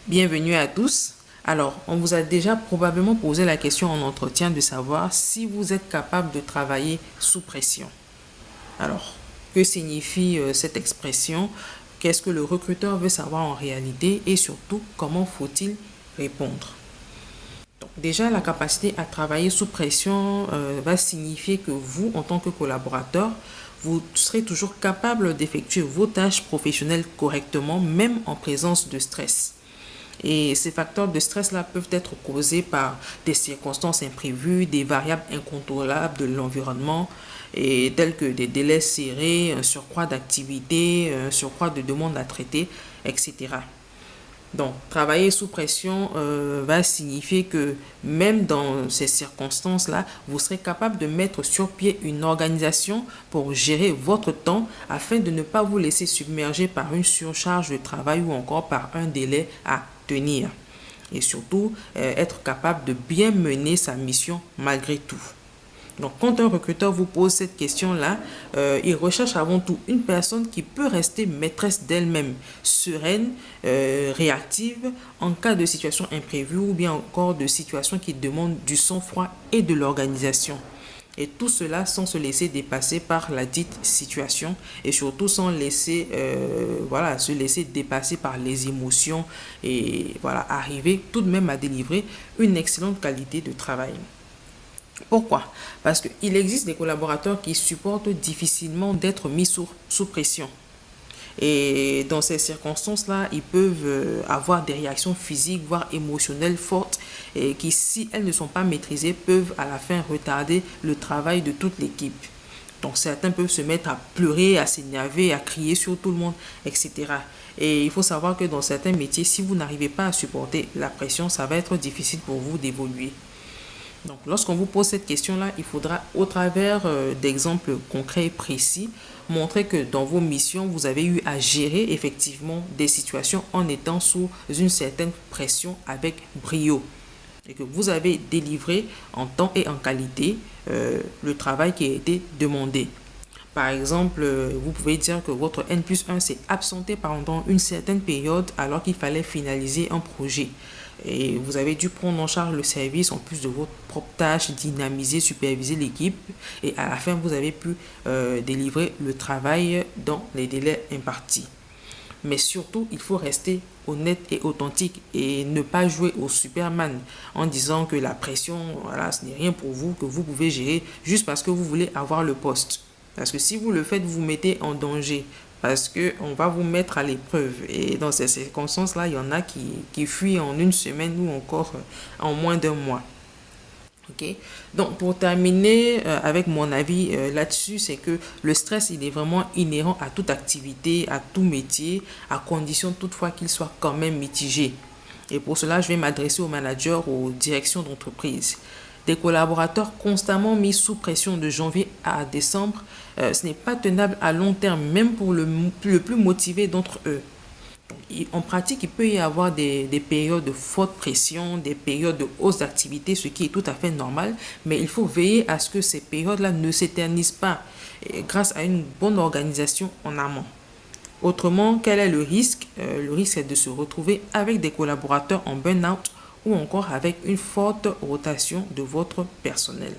Bienvenue à tous. Alors, on vous a déjà probablement posé la question en entretien de savoir si vous êtes capable de travailler sous pression. Alors, que signifie cette expression? Qu'est-ce que le recruteur veut savoir en réalité et surtout, comment faut-il répondre? Donc, déjà, la capacité à travailler sous pression va signifier que vous, en tant que collaborateur, vous serez toujours capable d'effectuer vos tâches professionnelles correctement, même en présence de stress. Et ces facteurs de stress-là peuvent être causés par des circonstances imprévues, des variables incontrôlables de l'environnement, et telles que des délais serrés, un surcroît d'activité, un surcroît de demandes à traiter, etc. Donc, travailler sous pression va signifier que même dans ces circonstances-là, vous serez capable de mettre sur pied une organisation pour gérer votre temps afin de ne pas vous laisser submerger par une surcharge de travail ou encore par un délai à tenir. Et surtout, être capable de bien mener sa mission malgré tout. Donc, quand un recruteur vous pose cette question-là, il recherche avant tout une personne qui peut rester maîtresse d'elle-même, sereine, réactive en cas de situation imprévue ou bien encore de situation qui demande du sang-froid et de l'organisation. Et tout cela sans se laisser dépasser par la dite situation et surtout sans se laisser dépasser par les émotions et arriver tout de même à délivrer une excellente qualité de travail. Pourquoi? Parce qu'il existe des collaborateurs qui supportent difficilement d'être mis sous pression. Et dans ces circonstances-là, ils peuvent avoir des réactions physiques, voire émotionnelles fortes, et qui, si elles ne sont pas maîtrisées, peuvent à la fin retarder le travail de toute l'équipe. Donc certains peuvent se mettre à pleurer, à s'énerver, à crier sur tout le monde, etc. Et il faut savoir que dans certains métiers, si vous n'arrivez pas à supporter la pression, ça va être difficile pour vous d'évoluer. Donc, lorsqu'on vous pose cette question-là, il faudra, au travers d'exemples concrets et précis, montrer que dans vos missions, vous avez eu à gérer effectivement des situations en étant sous une certaine pression avec brio et que vous avez délivré en temps et en qualité le travail qui a été demandé. Par exemple, vous pouvez dire que votre N+1 s'est absenté pendant une certaine période alors qu'il fallait finaliser un projet. Et vous avez dû prendre en charge le service en plus de votre propre tâche, dynamiser, superviser l'équipe. Et à la fin, vous avez pu délivrer le travail dans les délais impartis. Mais surtout, il faut rester honnête et authentique et ne pas jouer au Superman en disant que la pression, ce n'est rien pour vous, que vous pouvez gérer juste parce que vous voulez avoir le poste. Parce que si vous le faites, vous mettez en danger. Parce qu'on va vous mettre à l'épreuve. Et dans ces circonstances-là, il y en a qui fuient en une semaine ou encore en moins d'un mois. Okay? Donc, pour terminer avec mon avis là-dessus, c'est que le stress, il est vraiment inhérent à toute activité, à tout métier, à condition toutefois qu'il soit quand même mitigé. Et pour cela, je vais m'adresser aux managers, aux directions d'entreprise. Des collaborateurs constamment mis sous pression de janvier à décembre, ce n'est pas tenable à long terme, même pour le plus motivé d'entre eux. Donc, en pratique, il peut y avoir des périodes de forte pression, des périodes de hausse d'activité, ce qui est tout à fait normal, mais il faut veiller à ce que ces périodes-là ne s'éternisent pas grâce à une bonne organisation en amont. Autrement, quel est le risque? Le risque est de se retrouver avec des collaborateurs en burn-out ou encore avec une forte rotation de votre personnel.